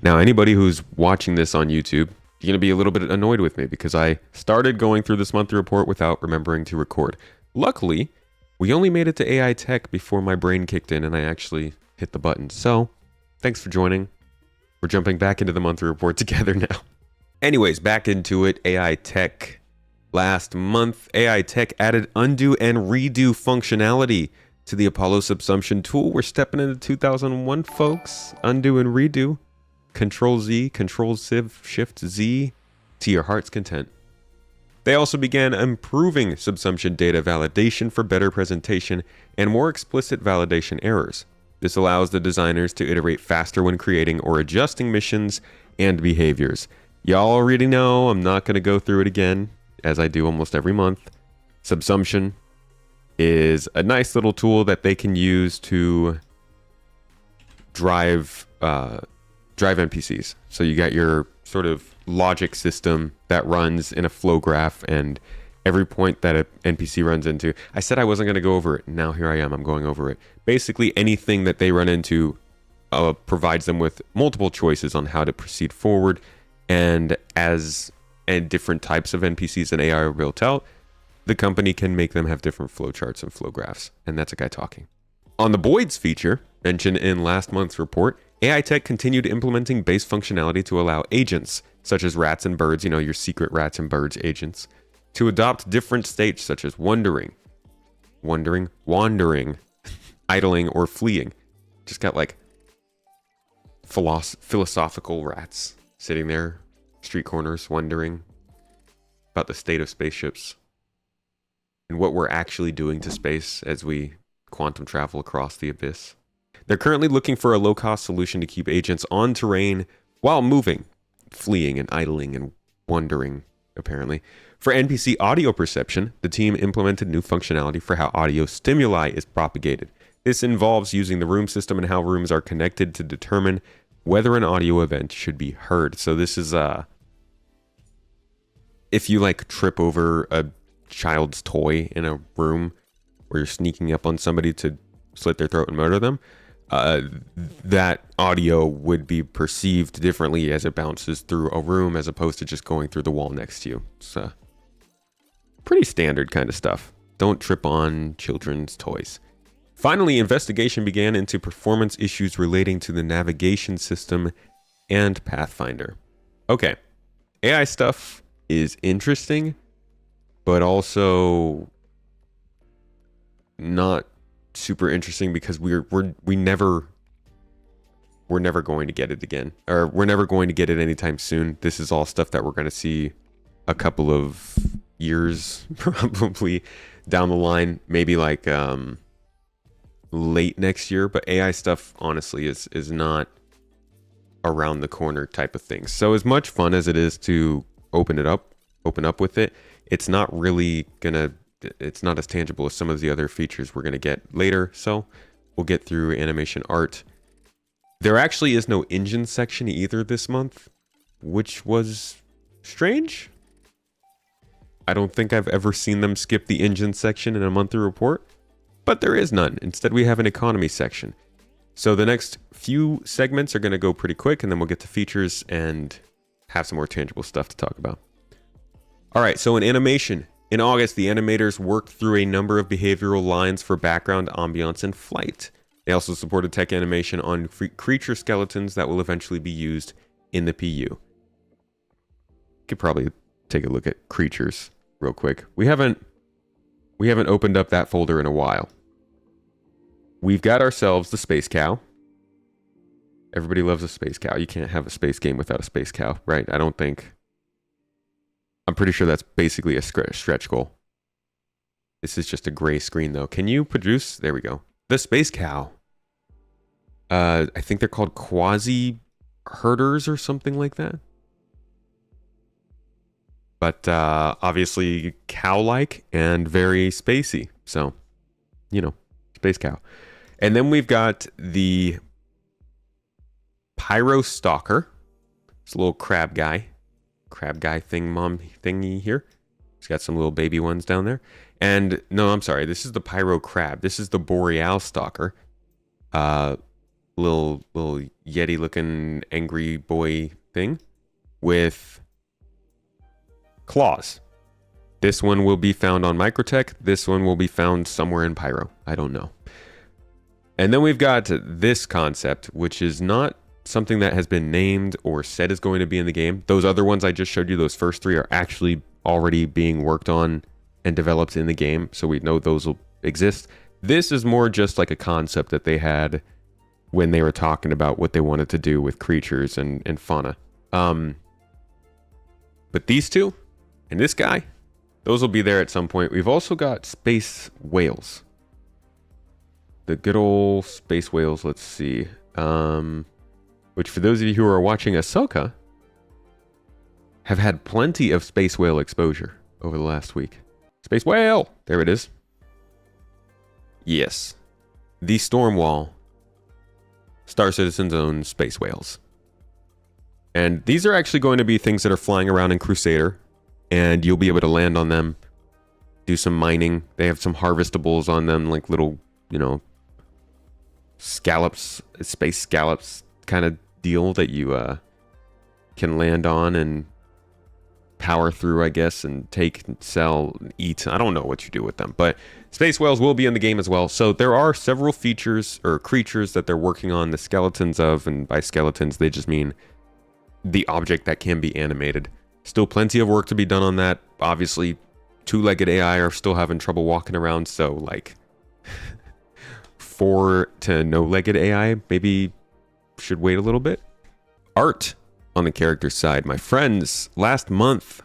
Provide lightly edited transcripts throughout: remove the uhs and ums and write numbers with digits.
Now, anybody who's watching this on YouTube, you're going to be a little bit annoyed with me because I started going through this monthly report without remembering to record. Luckily, we only made it to AI Tech before my brain kicked in and I actually hit the button. So, thanks for joining. We're jumping back into the monthly report together now. Anyways, back into it. AI Tech. Last month, AI Tech added undo and redo functionality to the Apollo subsumption tool. We're stepping into 2001, folks. Undo and redo. Control Z, Control Shift Z to your heart's content. They also began improving subsumption data validation for better presentation and more explicit validation errors. This allows the designers to iterate faster when creating or adjusting missions and behaviors. Y'all already know, I'm not going to go through it again, as I do almost every month. Subsumption is a nice little tool that they can use to drive NPCs. So you got your sort of logic system that runs in a flow graph, and every point that an NPC runs into. I said I wasn't going to go over it. Now here I am. I'm going over it. Basically, anything that they run into provides them with multiple choices on how to proceed forward. And different types of NPCs and AI are built out, the company can make them have different flowcharts and flow graphs. And that's a guy talking. On the Boyd's feature, mentioned in last month's report, AI Tech continued implementing base functionality to allow agents, such as rats and birds, your secret rats and birds agents, to adopt different states such as wandering, idling, or fleeing. Just got like philosophical rats sitting there, street corners, wondering about the state of spaceships and what we're actually doing to space as we quantum travel across the abyss. They're currently looking for a low-cost solution to keep agents on terrain while moving, fleeing and idling and wandering, apparently. For NPC audio perception, the team implemented new functionality for how audio stimuli is propagated. This involves using the room system and how rooms are connected to determine whether an audio event should be heard. So this is if you trip over a child's toy in a room where you're sneaking up on somebody to slit their throat and murder them, that audio would be perceived differently as it bounces through a room as opposed to just going through the wall next to you. It's pretty standard kind of stuff. Don't trip on children's toys. Finally, investigation began into performance issues relating to the navigation system and Pathfinder. Okay, AI stuff is interesting, but also not super interesting because we're never going to get it again, or we're never going to get it anytime soon. This is all stuff that we're going to see a couple of years probably down the line, maybe late next year. But AI stuff honestly is not around the corner type of thing. So as much fun as it is to open up with it, it's not as tangible as some of the other features we're going to get later. So we'll get through animation art. There actually is no engine section either this month, which was strange. I don't think I've ever seen them skip the engine section in a monthly report, but there is none. Instead, we have an economy section. So the next few segments are going to go pretty quick, and then we'll get to features and have some more tangible stuff to talk about. All right, so in animation, in August, the animators worked through a number of behavioral lines for background, ambiance, and flight. They also supported tech animation on creature skeletons that will eventually be used in the PU. Could probably take a look at creatures real quick. We haven't opened up that folder in a while. We've got ourselves the Space Cow. Everybody loves a Space Cow. You can't have a space game without a Space Cow, right? I'm pretty sure that's basically a stretch goal. This is just a gray screen, though. Can you produce? There we go. The Space Cow. I think they're called quasi herders or something like that. But obviously cow-like and very spacey. So, Space Cow. And then we've got the Pyro Stalker. It's a little crab guy thingy here. He's got some little baby ones down there. And no, I'm sorry. This is the Pyro Crab. This is the Boreal Stalker. little Yeti looking angry boy thing with claws. This one will be found on Microtech. This one will be found somewhere in Pyro. I don't know. And then we've got this concept, which is not something that has been named or said is going to be in the game. Those other ones I just showed you, those first three, are actually already being worked on and developed in the game, so we know those will exist. This is more just like a concept that they had when they were talking about what they wanted to do with creatures and fauna. But these two and this guy, those will be there at some point. We've also got space whales. The good old space whales, let's see. Which for those of you who are watching Ahsoka, have had plenty of space whale exposure over the last week. Space whale! There it is. Yes. The Stormwall, Star Citizen's own space whales. And these are actually going to be things that are flying around in Crusader, and you'll be able to land on them, do some mining. They have some harvestables on them, like little, scallops, space scallops kind of deal that you can land on and power through, I guess, and take, sell, eat. I don't know what you do with them, but space whales will be in the game as well. So there are several features or creatures that they're working on the skeletons of, and by skeletons they just mean the object that can be animated. Still plenty of work to be done on that. Obviously, two-legged AI are still having trouble walking around, so like 4 to no-legged AI maybe should wait a little bit. Art on the character side, my friends, last month,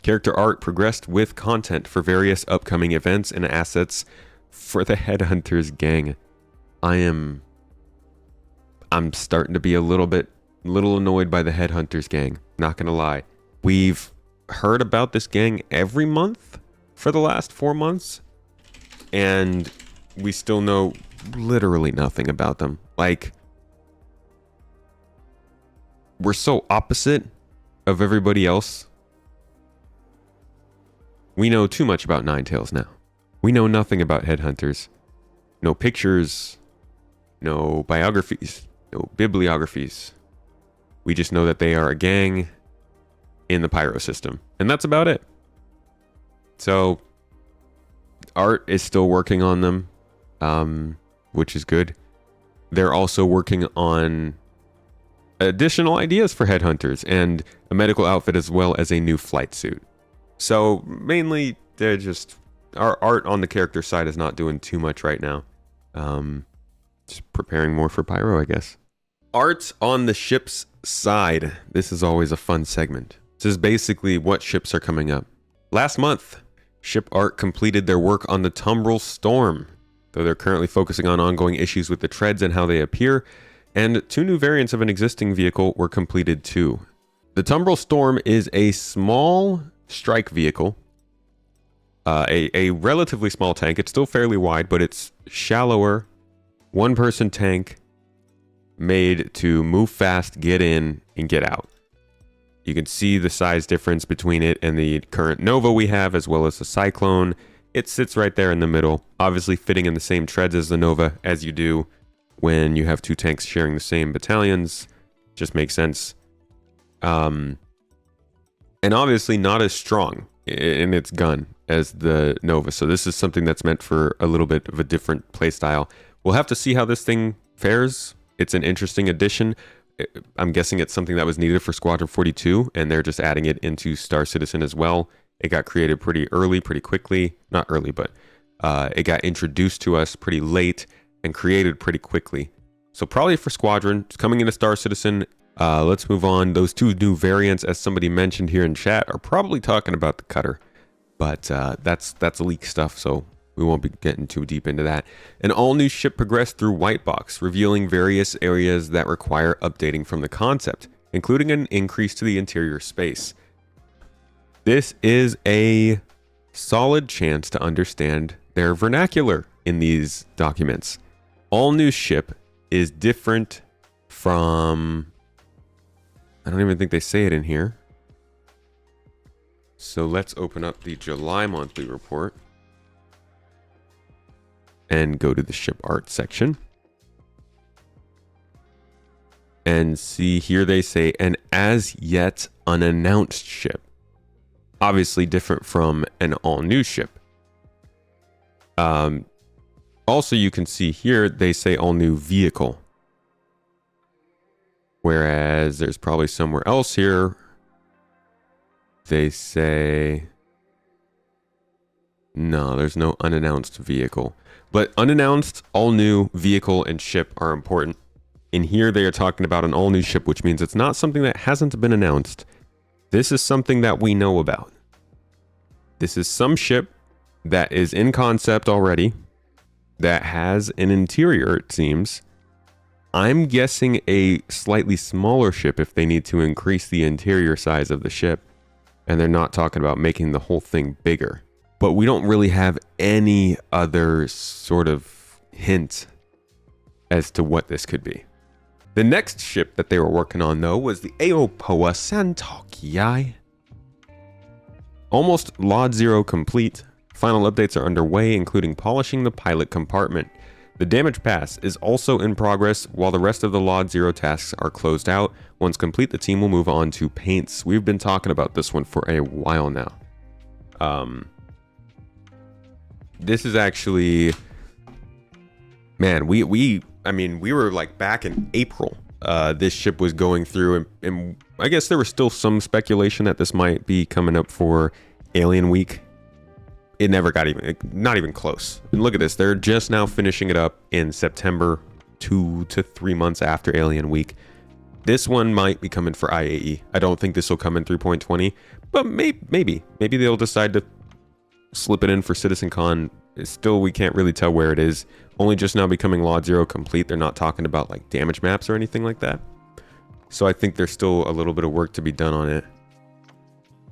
character art progressed with content for various upcoming events and assets for the Headhunters gang. I'm starting to be a little annoyed by the Headhunters gang, not gonna lie. We've heard about this gang every month for the last 4 months, and we still know literally nothing about them. Like, we're so opposite of everybody else. We know too much about Ninetales now. We know nothing about Headhunters. No pictures, no biographies, no bibliographies. We just know that they are a gang in the Pyro system, and that's about it. So, Art is still working on them, which is good. They're also working on additional ideas for Headhunters and a medical outfit as well as a new flight suit. So mainly they're just, our art on the character side is not doing too much right now. Just preparing more for Pyro, I guess. Art on the ship's side. This is always a fun segment. This is basically what ships are coming up. Last month, Ship Art completed their work on the Tumbril Storm, though they're currently focusing on ongoing issues with the treads and how they appear. And 2 new variants of an existing vehicle were completed too. The Tumbril Storm is a small strike vehicle, a relatively small tank. It's still fairly wide, but it's shallower, one-person tank made to move fast, get in, and get out. You can see the size difference between it and the current Nova we have, as well as the Cyclone. It sits right there in the middle, obviously fitting in the same treads as the Nova, as you do when you have 2 tanks sharing the same battalions. Just makes sense. And obviously not as strong in its gun as the Nova. So this is something that's meant for a little bit of a different playstyle. We'll have to see how this thing fares. It's an interesting addition. I'm guessing it's something that was needed for Squadron 42, and they're just adding it into Star Citizen as well. It got created pretty early, pretty quickly. Not early, but it got introduced to us pretty late and created pretty quickly. So probably for Squadron, it's coming into Star Citizen. Let's move on. Those 2 new variants, as somebody mentioned here in chat, are probably talking about the Cutter. But that's leak stuff, so we won't be getting too deep into that. An all-new ship progressed through White Box, revealing various areas that require updating from the concept, including an increase to the interior space. This is a solid chance to understand their vernacular in these documents. All new ship is different from... I don't even think they say it in here. So let's open up the July monthly report and go to the ship art section. and see here they say an as yet unannounced ship. Obviously different from an all new ship. Also, you can see here they say all new vehicle. Whereas there's probably somewhere else here they say no, there's no unannounced vehicle. But unannounced, all new vehicle and ship are important. In here they are talking about an all new ship, which means it's not something that hasn't been announced. This is something that we know about. This is some ship that is in concept already, that has an interior, it seems. I'm guessing a slightly smaller ship if they need to increase the interior size of the ship. And they're not talking about making the whole thing bigger. But we don't really have any other sort of hint as to what this could be. The next ship that they were working on, though, was the Aopoa Santokiai. Almost Lot Zero complete. Final updates are underway, including polishing the pilot compartment. The damage pass is also in progress, while the rest of the Lot Zero tasks are closed out. Once complete, the team will move on to paints. We've been talking about this one for a while now. This is actually, man, we were like back in April. This ship was going through, and I guess there was still some speculation that this might be coming up for Alien Week. It never got not even close. And look at this, they're just now finishing it up in September, 2 to 3 months after Alien Week. This one might be coming for IAE. I don't think this will come in 3.20, but maybe they'll decide to slip it in for CitizenCon. Still, we can't really tell where it is. Only just now becoming Lot Zero complete. They're not talking about like damage maps or anything like that. So I think there's still a little bit of work to be done on it.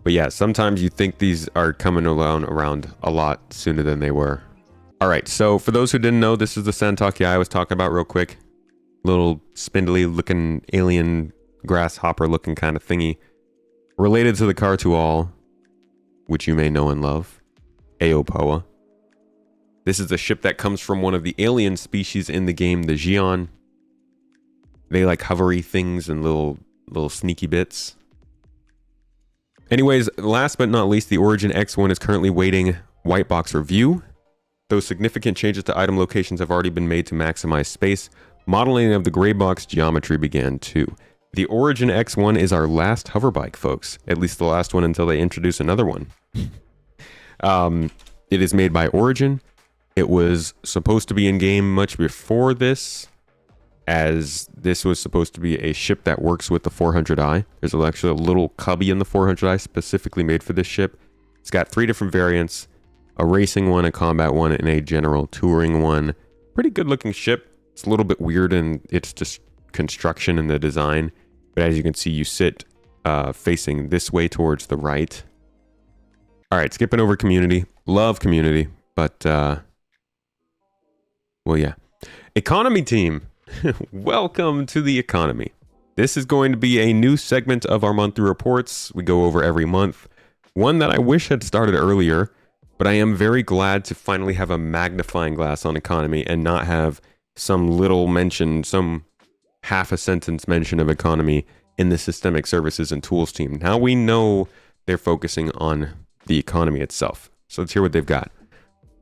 But yeah, sometimes you think these are coming around a lot sooner than they were. All right, so for those who didn't know, this is the Santokiai I was talking about real quick. Little spindly looking alien grasshopper looking kind of thingy. Related to the Cartual, which you may know and love. Aopoa. This is a ship that comes from one of the alien species in the game, the Xion. They like hovery things and little sneaky bits. Anyways, last but not least, the Origin X1 is currently waiting white box review. Though significant changes to item locations have already been made to maximize space, modeling of the gray box geometry began too. The Origin X1 is our last hover bike, folks. At least the last one until they introduce another one. It is made by Origin. It was supposed to be in game much before this, as this was supposed to be a ship that works with the 400i. There's actually a little cubby in the 400i specifically made for this ship. It's got 3 different variants, a racing one, a combat one, and a general touring one. Pretty good looking ship. It's a little bit weird in its just construction and the design, but as you can see, you sit facing this way towards the right. All right, skipping over community. Love community, but well, yeah. Economy team. Welcome to the economy. This is going to be a new segment of our monthly reports we go over every month. One that I wish had started earlier, but I am very glad to finally have a magnifying glass on economy and not have some little mention, some half a sentence mention of economy in the systemic services and tools team. Now we know they're focusing on the economy itself. So let's hear what they've got.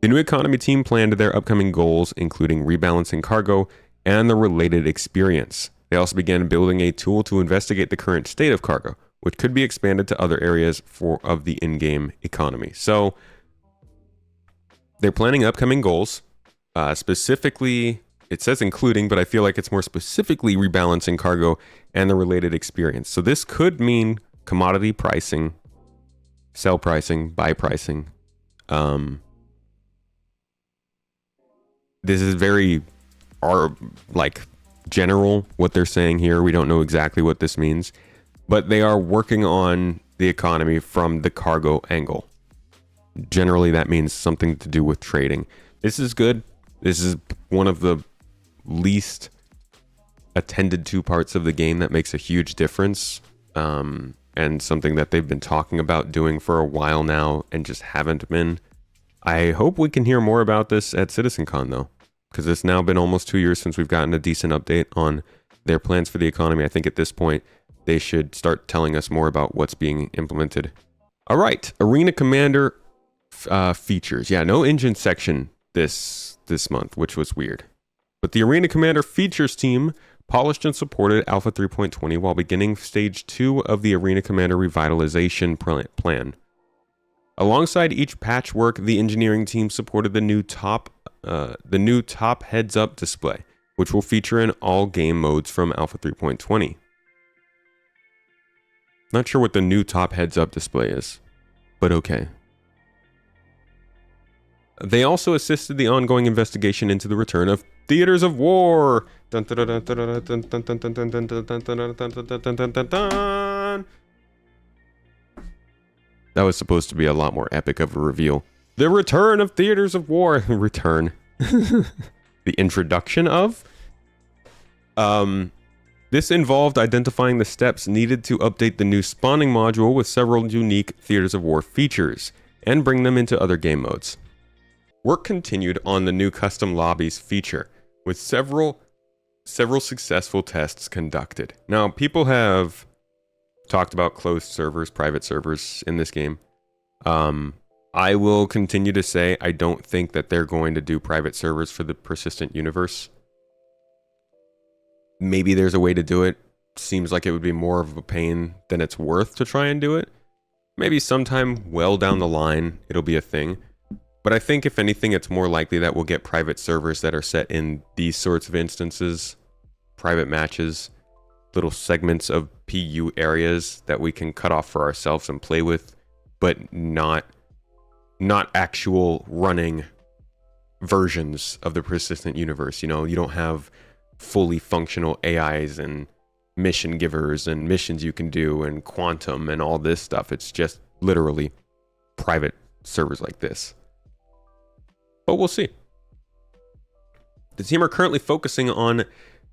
The new economy team planned their upcoming goals, including rebalancing cargo and the related experience. They also began building a tool to investigate the current state of cargo, which could be expanded to other areas of the in-game economy. So they're planning upcoming goals, specifically, it says including, but I feel like it's more specifically rebalancing cargo and the related experience. So this could mean commodity pricing, sell pricing, buy pricing. This is very general what they're saying here. We don't know exactly what this means, but they are working on the economy from the cargo angle. Generally, that means something to do with trading. This is good. This is one of the least attended to parts of the game that makes a huge difference, and something that they've been talking about doing for a while now and just haven't been. I hope we can hear more about this at CitizenCon though, because it's now been almost 2 years since we've gotten a decent update on their plans for the economy. I think at this point, they should start telling us more about what's being implemented. All right, Arena Commander features. Yeah, no engine section this month, which was weird. But the Arena Commander features team polished and supported Alpha 3.20 while beginning Stage 2 of the Arena Commander revitalization plan. Alongside each patchwork, the engineering team supported the new top heads-up display, which will feature in all game modes from Alpha 3.20. Not sure what the new top heads-up display is, but okay. They also assisted the ongoing investigation into the return of Theaters of War. That was supposed to be a lot more epic of a reveal. The return of Theaters of War. Return. The introduction of? This involved identifying the steps needed to update the new spawning module with several unique Theaters of War features, and bring them into other game modes. Work continued on the new custom lobbies feature, with several successful tests conducted. Now, people have talked about closed servers, private servers in this game. I will continue to say I don't think that they're going to do private servers for the persistent universe. Maybe there's a way to do it. Seems like it would be more of a pain than it's worth to try and do it. Maybe sometime well down the line it'll be a thing. But I think if anything, it's more likely that we'll get private servers that are set in these sorts of instances, private matches, little segments of PU areas that we can cut off for ourselves and play with, but not actual running versions of the persistent universe. You know, you don't have fully functional AIs and mission givers and missions you can do and quantum and all this stuff. It's just literally private servers like this. But we'll see. The team are currently focusing on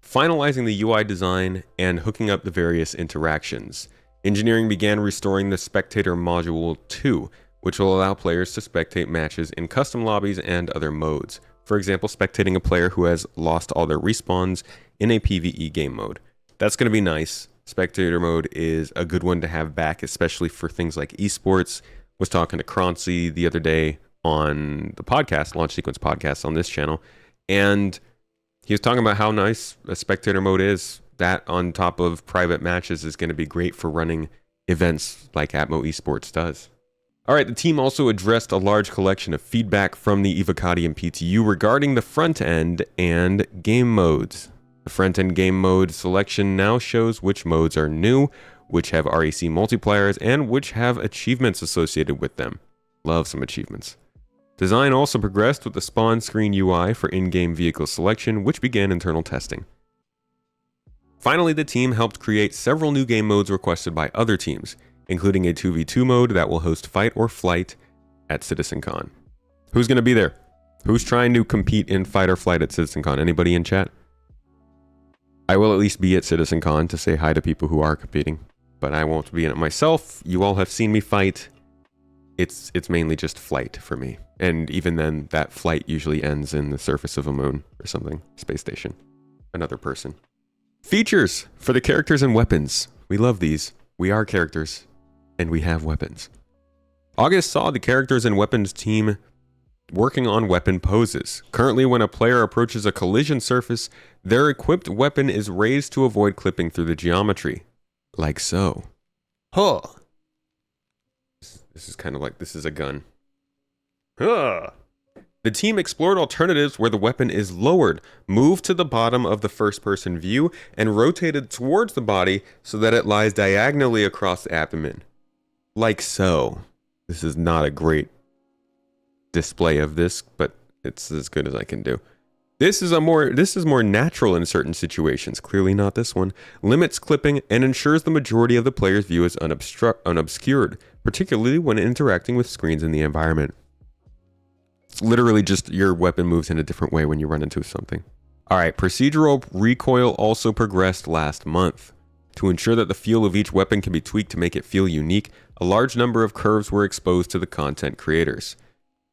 finalizing the UI design and hooking up the various interactions. Engineering began restoring the Spectator Module 2, which will allow players to spectate matches in custom lobbies and other modes. For example, spectating a player who has lost all their respawns in a PvE game mode. That's going to be nice. Spectator mode is a good one to have back, especially for things like esports. Was talking to Croncy the other day on the podcast, Launch Sequence podcast on this channel, and he was talking about how nice a spectator mode is. That on top of private matches is going to be great for running events like Atmo Esports does. All right, the team also addressed a large collection of feedback from the Evocati and PTU regarding the front end and game modes. The front end game mode selection now shows which modes are new, which have REC multipliers, and which have achievements associated with them. Love some achievements. Design also progressed with the spawn screen UI for in-game vehicle selection, which began internal testing. Finally, the team helped create several new game modes requested by other teams, including a 2v2 mode that will host fight or flight at CitizenCon. Who's going to be there? Who's trying to compete in fight or flight at CitizenCon? Anybody in chat? I will at least be at CitizenCon to say hi to people who are competing, but I won't be in it myself. You all have seen me fight. It's mainly just flight for me. And even then, that flight usually ends in the surface of a moon or something. Space station. Another person. Features for the characters and weapons. We love these. We are characters, and we have weapons. August saw the characters and weapons team working on weapon poses. Currently, when a player approaches a collision surface, their equipped weapon is raised to avoid clipping through the geometry. Like so. Huh. This is kind of like, this is a gun. Huh. The team explored alternatives where the weapon is lowered, moved to the bottom of the first-person view, and rotated towards the body so that it lies diagonally across the abdomen. Like so. This is not a great display of this, but it's as good as I can do. This is more natural in certain situations, clearly not this one. Limits clipping and ensures the majority of the player's view is unobscured, particularly when interacting with screens in the environment. It's literally just your weapon moves in a different way when you run into something. Alright, procedural recoil also progressed last month. To ensure that the feel of each weapon can be tweaked to make it feel unique, a large number of curves were exposed to the content creators.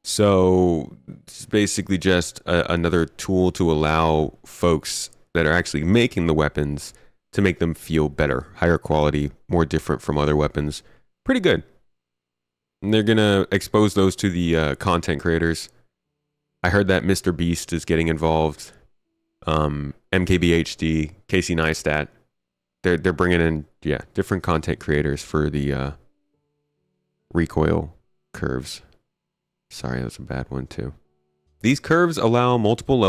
So it's basically just another tool to allow folks that are actually making the weapons to make them feel better, higher quality, more different from other weapons. Pretty good. And they're going to expose those to the content creators. I heard that Mr. Beast is getting involved. MKBHD, Casey Neistat. They're bringing in different content creators for the recoil curves. Sorry, that was a bad one too. These curves allow multiple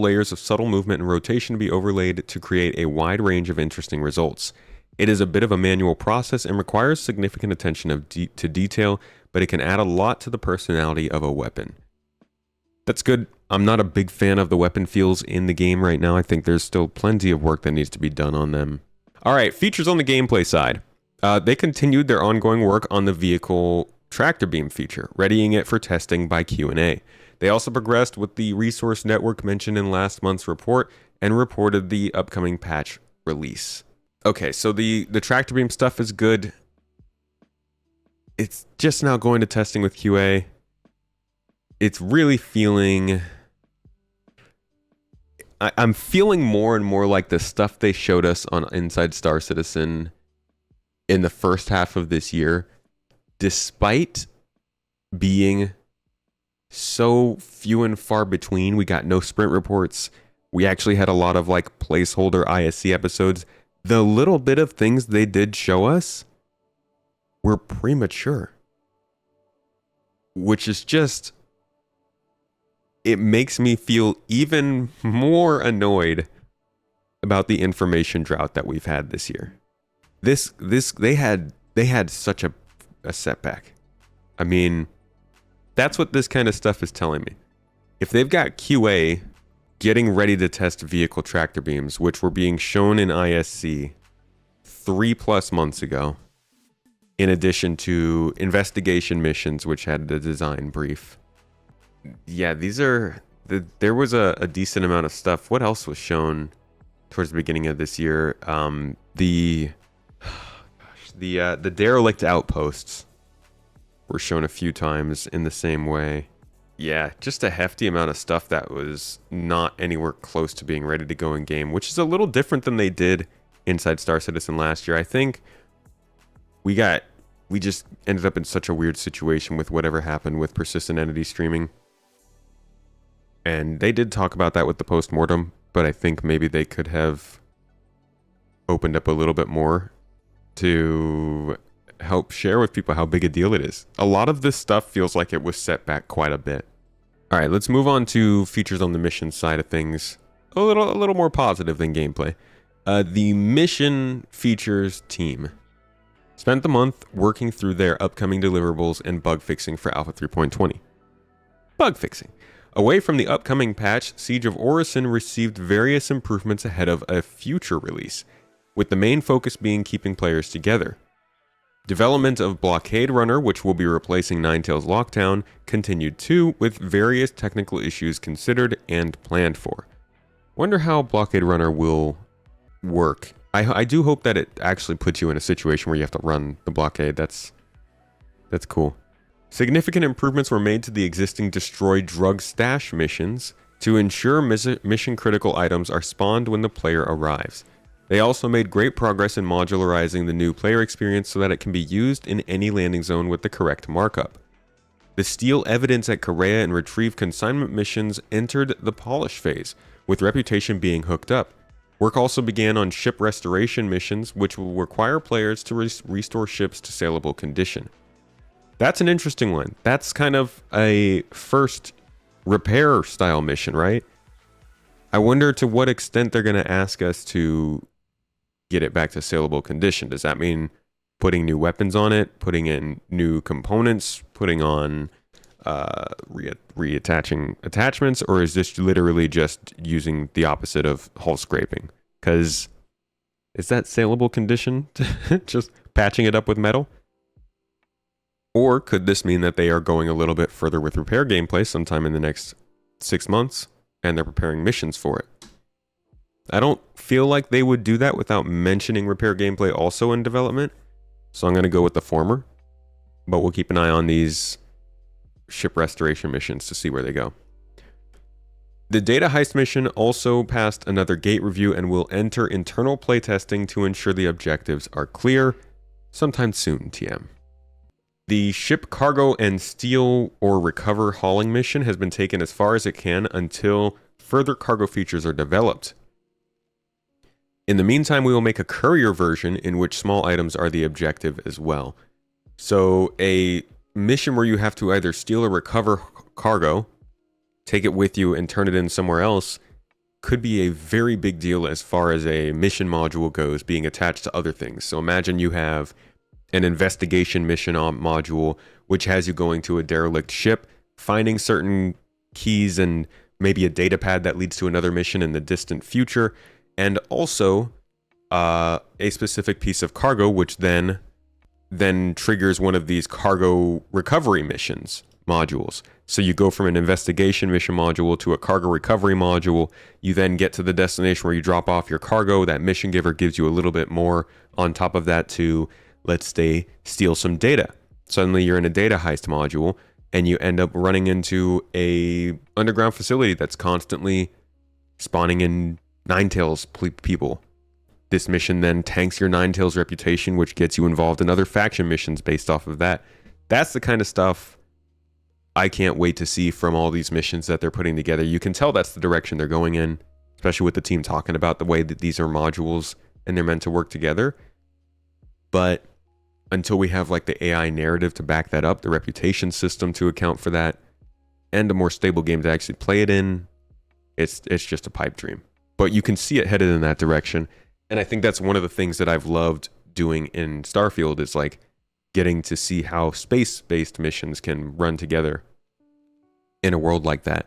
layers of subtle movement and rotation to be overlaid to create a wide range of interesting results. It is a bit of a manual process and requires significant attention to detail, but it can add a lot to the personality of a weapon. That's good. I'm not a big fan of the weapon feels in the game right now. I think there's still plenty of work that needs to be done on them. All right, features on the gameplay side. They continued their ongoing work on the vehicle tractor beam feature, readying it for testing by Q&A. They also progressed with the resource network mentioned in last month's report and reported the upcoming patch release. Okay, so the tractor beam stuff is good. It's just now going to testing with QA. It's really feeling... I'm feeling more and more like the stuff they showed us on Inside Star Citizen in the first half of this year, despite being so few and far between. We got no sprint reports. We actually had a lot of like placeholder ISC episodes. The little bit of things they did show us were premature, which is just, it makes me feel even more annoyed about the information drought that we've had this year. They had such a setback. I mean, that's what this kind of stuff is telling me. If they've got QA getting ready to test vehicle tractor beams, which were being shown in ISC 3+ months ago, in addition to investigation missions, which had the design brief. Yeah, there was a decent amount of stuff. What else was shown towards the beginning of this year? The derelict outposts were shown a few times in the same way. Yeah, just a hefty amount of stuff that was not anywhere close to being ready to go in game, which is a little different than they did inside Star Citizen last year. I think we just ended up in such a weird situation with whatever happened with persistent entity streaming. And they did talk about that with the postmortem, but I think maybe they could have opened up a little bit more to help share with people how big a deal it is. A lot of this stuff feels like it was set back quite a bit. All right, let's move on to features on the mission side of things. A little more positive than gameplay. The mission features team spent the month working through their upcoming deliverables and bug fixing for Alpha 3.20. Bug fixing. Away from the upcoming patch, Siege of Orison received various improvements ahead of a future release, with the main focus being keeping players together. Development of Blockade Runner, which will be replacing Ninetales Lockdown, continued too, with various technical issues considered and planned for. Wonder how Blockade Runner will work. I do hope that it actually puts you in a situation where you have to run the blockade. That's cool. Significant improvements were made to the existing Destroy Drug Stash missions to ensure mission critical items are spawned when the player arrives. They also made great progress in modularizing the new player experience so that it can be used in any landing zone with the correct markup. The steal evidence at Correa and retrieve consignment missions entered the polish phase, with Reputation being hooked up. Work also began on ship restoration missions, which will require players to restore ships to saleable condition. That's an interesting one. That's kind of a first repair style mission, right? I wonder to what extent they're going to ask us to get it back to saleable condition. Does that mean putting new weapons on it, putting in new components, putting on reattaching attachments, or is this literally just using the opposite of hull scraping? Because is that saleable condition? Just patching it up with metal? Or could this mean that they are going a little bit further with repair gameplay sometime in the next 6 months and they're preparing missions for it? I don't feel like they would do that without mentioning repair gameplay also in development. So I'm going to go with the former. But we'll keep an eye on these ship restoration missions to see where they go. The data heist mission also passed another gate review and will enter internal playtesting to ensure the objectives are clear sometime soon, TM. The ship cargo and steal or recover hauling mission has been taken as far as it can until further cargo features are developed. In the meantime, we will make a courier version in which small items are the objective as well. So a mission where you have to either steal or recover cargo, take it with you and turn it in somewhere else, could be a very big deal as far as a mission module goes, being attached to other things. So imagine you have an investigation mission module, which has you going to a derelict ship, finding certain keys and maybe a data pad that leads to another mission in the distant future, and also a specific piece of cargo, which then triggers one of these cargo recovery missions modules. So you go from an investigation mission module to a cargo recovery module. You then get to the destination where you drop off your cargo. That mission giver gives you a little bit more on top of that to, let's say, steal some data. Suddenly you're in a data heist module and you end up running into a underground facility that's constantly spawning in Ninetales people. This mission then tanks your Ninetales reputation, which gets you involved in other faction missions based off of that. That's the kind of stuff I can't wait to see from all these missions that they're putting together. You can tell that's the direction they're going in, especially with the team talking about the way that these are modules and they're meant to work together. But until we have like the AI narrative to back that up, the reputation system to account for that, and a more stable game to actually play it in, it's just a pipe dream. But you can see it headed in that direction. And I think that's one of the things that I've loved doing in Starfield is like getting to see how space-based missions can run together in a world like that,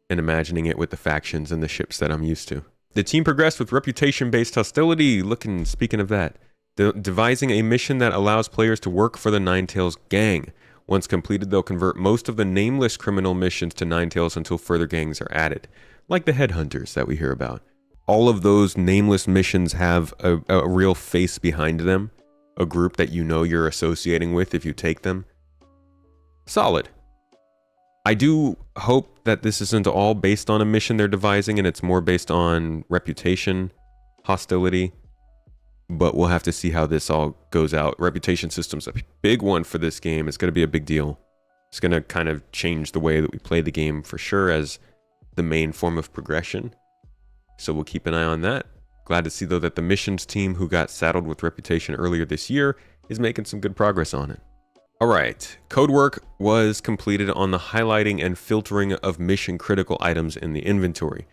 and imagining it with the factions and the ships that I'm used to. The team progressed with reputation-based hostility. Speaking of that, devising a mission that allows players to work for the Ninetales gang. Once completed, they'll convert most of the nameless criminal missions to Ninetales until further gangs are added, like the headhunters that we hear about. All of those nameless missions have a real face behind them, a group that you know you're associating with if you take them. Solid. I do hope that this isn't all based on a mission they're devising and it's more based on reputation, hostility, but we'll have to see how this all goes out. Reputation system's a big one for this game. It's going to be a big deal. It's going to kind of change the way that we play the game for sure as the main form of progression. So we'll keep an eye on that. Glad to see, though, that the missions team who got saddled with reputation earlier this year is making some good progress on it. All right, code work was completed on the highlighting and filtering of mission critical items in the inventory.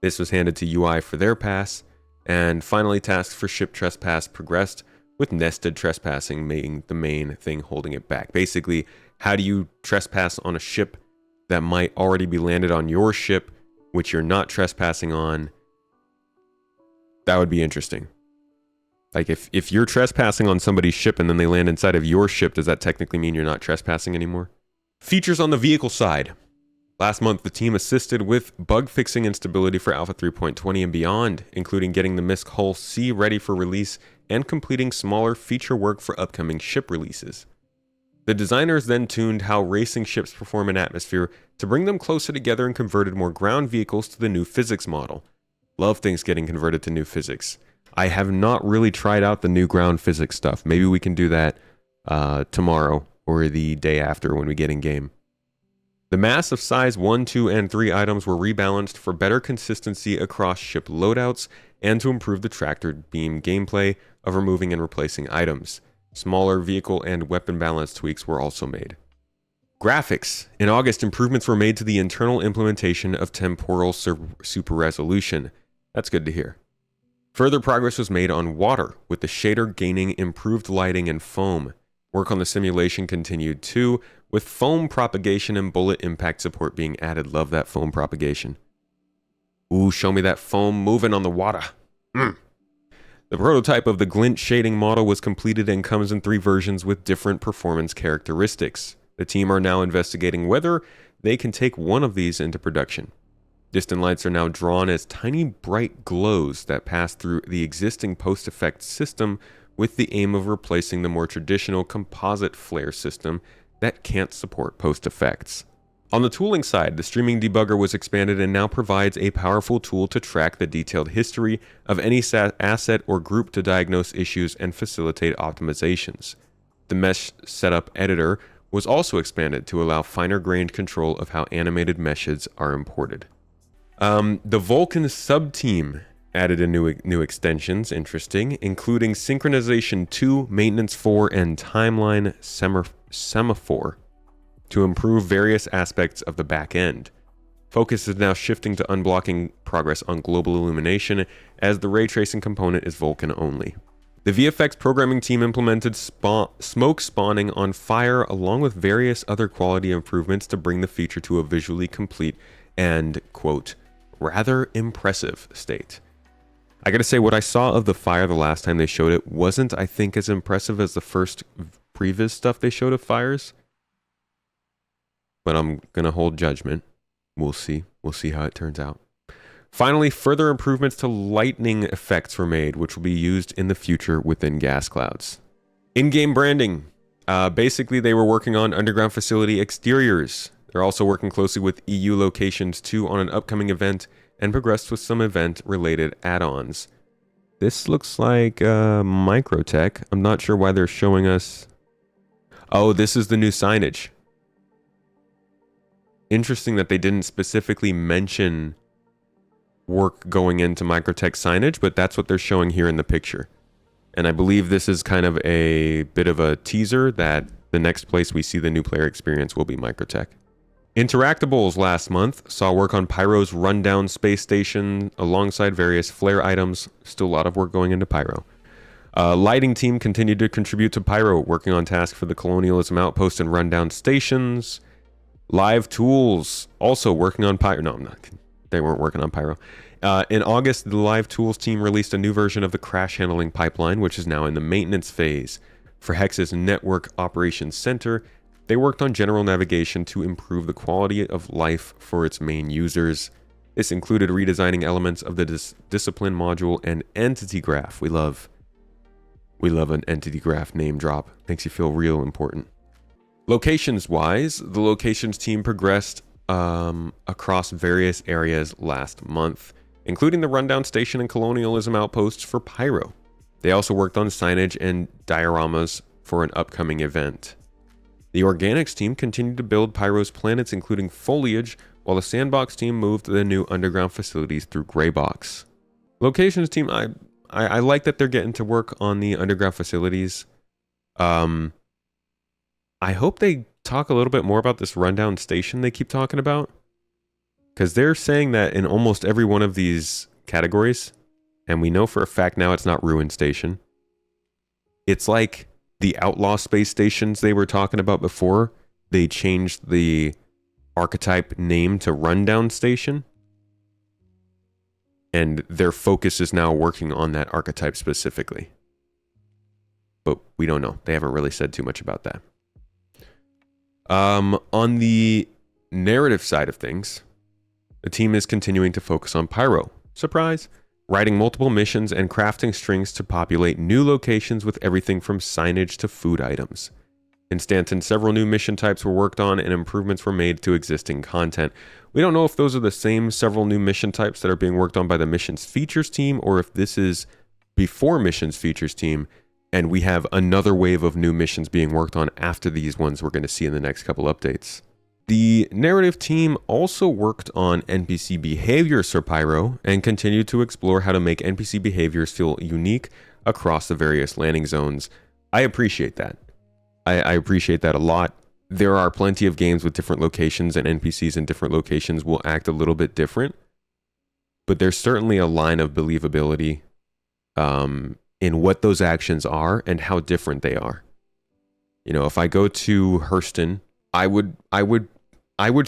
This was handed to UI for their pass, and finally tasks for ship trespass progressed, with nested trespassing being the main thing holding it back. Basically, how do you trespass on a ship that might already be landed on your ship, which you're not trespassing on? That would be interesting. Like if you're trespassing on somebody's ship and then they land inside of your ship, does that technically mean you're not trespassing anymore? Features on the vehicle side. Last month, the team assisted with bug fixing instability for Alpha 3.20 and beyond, including getting the MISC Hull C ready for release and completing smaller feature work for upcoming ship releases. The designers then tuned how racing ships perform in atmosphere to bring them closer together and converted more ground vehicles to the new physics model. Love things getting converted to new physics. I have not really tried out the new ground physics stuff. Maybe we can do that tomorrow or the day after when we get in game. The mass of size 1, 2, and 3 items were rebalanced for better consistency across ship loadouts and to improve the tractor beam gameplay of removing and replacing items. Smaller vehicle and weapon balance tweaks were also made. Graphics. In August, improvements were made to the internal implementation of temporal super resolution. That's good to hear. Further progress was made on water, with the shader gaining improved lighting and foam. Work on the simulation continued too, with foam propagation and bullet impact support being added. Love that foam propagation. Ooh, show me that foam moving on the water. The prototype of the glint shading model was completed and comes in 3 versions with different performance characteristics. The team are now investigating whether they can take one of these into production. Distant lights are now drawn as tiny bright glows that pass through the existing post-effect system with the aim of replacing the more traditional composite flare system that can't support post-effects. On the tooling side, the streaming debugger was expanded and now provides a powerful tool to track the detailed history of any asset or group to diagnose issues and facilitate optimizations. The mesh setup editor was also expanded to allow finer-grained control of how animated meshes are imported. The Vulkan subteam added a new extensions, interesting, including Synchronization 2, Maintenance 4, and Timeline Semaphore to improve various aspects of the back end. Focus is now shifting to unblocking progress on global illumination, as the ray tracing component is Vulkan only. The VFX programming team implemented smoke spawning on fire along with various other quality improvements to bring the feature to a visually complete and, quote, rather impressive state. I gotta say, what I saw of the fire the last time they showed it wasn't, I think, as impressive as the first previs stuff they showed of fires. But I'm gonna hold judgment. We'll see. We'll see how it turns out. Finally, further improvements to lightning effects were made, which will be used in the future within gas clouds. In-game branding. Basically, they were working on underground facility exteriors. They're also working closely with EU locations too on an upcoming event and progressed with some event-related add-ons. This looks like Microtech. I'm not sure why they're showing us... Oh, this is the new signage. Interesting that they didn't specifically mention work going into Microtech signage, but that's what they're showing here in the picture. And I believe this is kind of a bit of a teaser that the next place we see the new player experience will be Microtech. Interactables last month saw work on Pyro's rundown space station alongside various flare items. Still a lot of work going into Pyro. Lighting team continued to contribute to Pyro, working on tasks for the Colonialism Outpost and rundown stations. Live Tools also working on Pyro. No, I'm not. They weren't working on Pyro. In August, the Live Tools team released a new version of the crash handling pipeline, which is now in the maintenance phase. For Hex's Network Operations Center, they worked on general navigation to improve the quality of life for its main users. This included redesigning elements of the discipline module and entity graph. We love an entity graph name drop. Makes you feel real important. Locations-wise, the locations team progressed across various areas last month, including the rundown station and colonialism outposts for Pyro. They also worked on signage and dioramas for an upcoming event. The organics team continued to build Pyro's planets, including foliage, while the sandbox team moved the new underground facilities through Greybox. Locations team, I like that they're getting to work on the underground facilities. I hope they talk a little bit more about this rundown station they keep talking about, because they're saying that in almost every one of these categories, and we know for a fact now it's not Ruin Station. It's like the Outlaw space stations they were talking about before. They changed the archetype name to Rundown Station, and their focus is now working on that archetype specifically. But we don't know. They haven't really said too much about that. On the narrative side of things, the team is continuing to focus on Pyro. Surprise! Writing multiple missions and crafting strings to populate new locations with everything from signage to food items. In Stanton, several new mission types were worked on and improvements were made to existing content. We don't know if those are the same several new mission types that are being worked on by the missions features team, or if this is before missions features team, and we have another wave of new missions being worked on after these ones we're going to see in the next couple updates. The narrative team also worked on NPC behaviors for Pyro and continued to explore how to make NPC behaviors feel unique across the various landing zones. I appreciate that. I appreciate that a lot. There are plenty of games with different locations, and NPCs in different locations will act a little bit different, but there's certainly a line of believability in what those actions are and how different they are. You know, if I go to Hurston, I would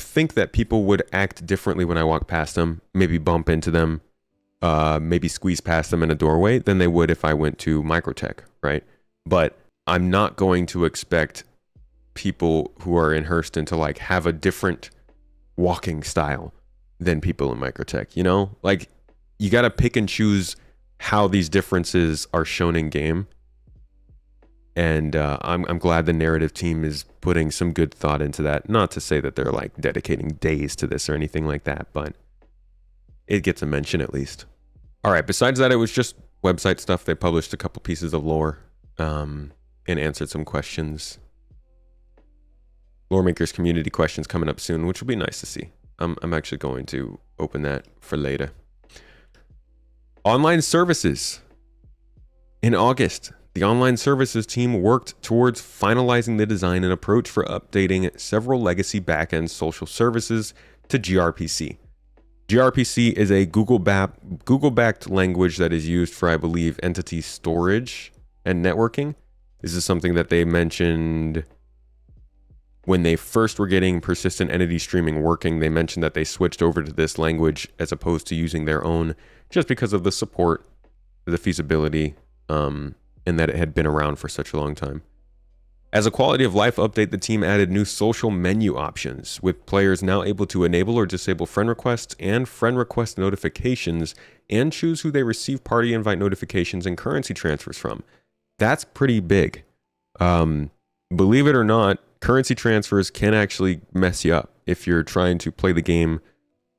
think that people would act differently when I walk past them, maybe bump into them, maybe squeeze past them in a doorway than they would if I went to Microtech, right? But I'm not going to expect people who are in Hurston to like have a different walking style than people in Microtech, you know? Like, you got to pick and choose how these differences are shown in game. And I'm glad the narrative team is putting some good thought into that. Not to say that they're like dedicating days to this or anything like that, but it gets a mention at least. All right, besides that, it was just website stuff. They published a couple pieces of lore and answered some questions. Lore Makers community questions coming up soon, which will be nice to see. I'm actually going to open that for later. Online services. In August, the online services team worked towards finalizing the design and approach for updating several legacy backend social services to gRPC. gRPC is a Google-backed language that is used for, I believe, entity storage and networking. This is something that they mentioned when they first were getting persistent entity streaming working. They mentioned that they switched over to this language as opposed to using their own, just because of the support, the feasibility, and that it had been around for such a long time. As a quality of life update, the team added new social menu options, with players now able to enable or disable friend requests and friend request notifications, and choose who they receive party invite notifications and currency transfers from. That's pretty big. Believe it or not, currency transfers can actually mess you up if you're trying to play the game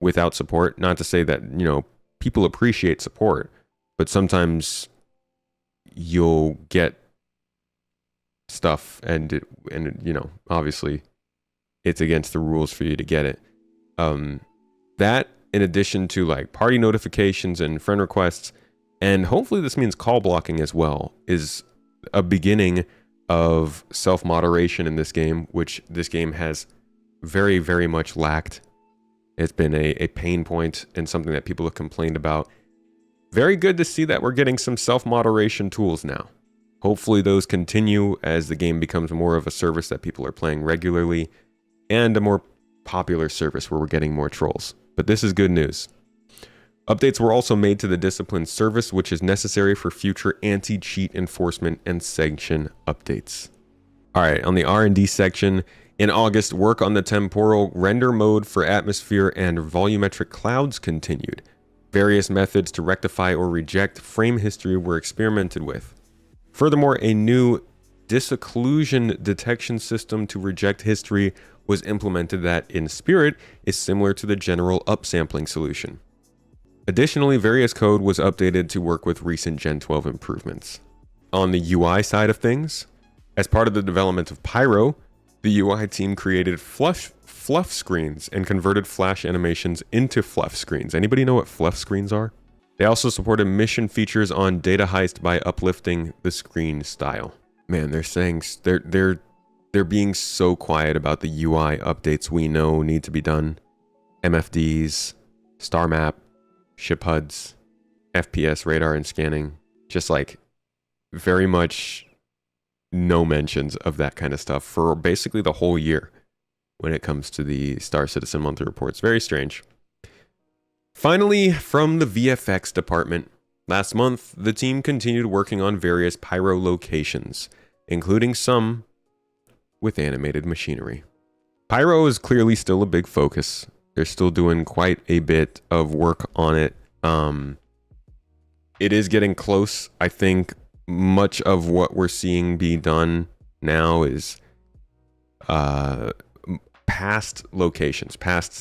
without support. Not to say that, you know, people appreciate support, but sometimes you'll get stuff and you know, obviously it's against the rules for you to get it. That, in addition to like party notifications and friend requests, and hopefully this means call blocking as well, is a beginning of self-moderation in this game, which this game has very, very much lacked. It's been a pain point and something that people have complained about. Very good to see that we're getting some self-moderation tools now. Hopefully those continue as the game becomes more of a service that people are playing regularly, and a more popular service where we're getting more trolls. But this is good news. Updates were also made to the discipline service, which is necessary for future anti-cheat enforcement and sanction updates. All right, on the R&D section, in August, work on the temporal render mode for atmosphere and volumetric clouds continued. Various methods to rectify or reject frame history were experimented with. Furthermore, a new disocclusion detection system to reject history was implemented that, in spirit, is similar to the general upsampling solution. Additionally, various code was updated to work with recent Gen 12 improvements. On the UI side of things, as part of the development of Pyro, the UI team created fluff screens and converted Flash animations into fluff screens. Anybody know what fluff screens are? They also supported mission features on data heist by uplifting the screen style. Man, they're saying they're being so quiet about the UI updates we know need to be done. MFDs, star map, ship HUDs, FPS radar and scanning. Just like very much no mentions of that kind of stuff for basically the whole year when it comes to the Star Citizen monthly reports. Very strange. Finally, from the VFX department, last month, the team continued working on various Pyro locations, including some with animated machinery. Pyro is clearly still a big focus. They're still doing quite a bit of work on it. It is getting close. I think much of what we're seeing be done now is past locations, past